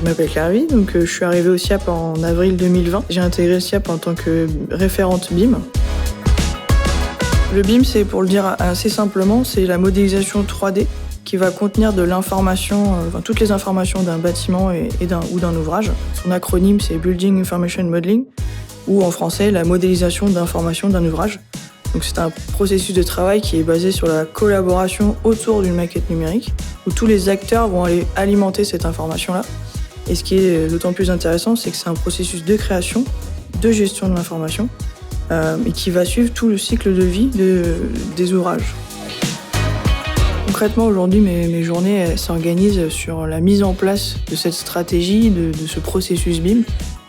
Je m'appelle Claire, donc je suis arrivée au SIAP en avril 2020. J'ai intégré le SIAP en tant que référente BIM. Le BIM, c'est, pour le dire assez simplement, c'est la modélisation 3D qui va contenir de l'information, toutes les informations d'un bâtiment ou d'un ouvrage. Son acronyme, c'est Building Information Modeling, ou en français, la modélisation d'informations d'un ouvrage. Donc c'est un processus de travail qui est basé sur la collaboration autour d'une maquette numérique, où tous les acteurs vont aller alimenter cette information-là. Et ce qui est d'autant plus intéressant, c'est que c'est un processus de création, de gestion de l'information, et qui va suivre tout le cycle de vie des ouvrages. Concrètement, aujourd'hui, mes journées s'organisent sur la mise en place de cette stratégie, de ce processus BIM,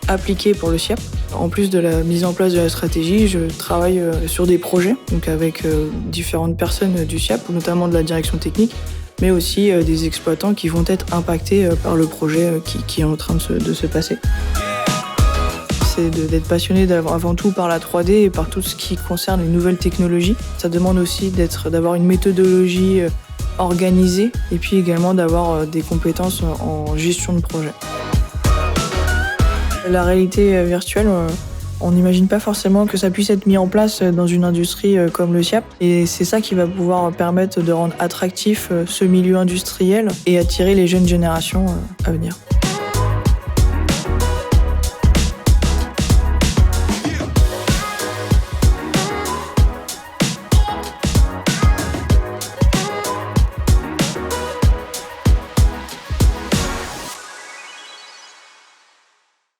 appliqué pour le SIAP. En plus de la mise en place de la stratégie, je travaille sur des projets, donc avec différentes personnes du SIAP, notamment de la direction technique, mais aussi des exploitants qui vont être impactés par le projet qui est en train de se passer. C'est d'être passionné avant tout par la 3D et par tout ce qui concerne les nouvelles technologies. Ça demande aussi d'avoir une méthodologie organisée et puis également d'avoir des compétences en gestion de projet. La réalité virtuelle, on n'imagine pas forcément que ça puisse être mis en place dans une industrie comme le SIAP. Et c'est ça qui va pouvoir permettre de rendre attractif ce milieu industriel et attirer les jeunes générations à venir.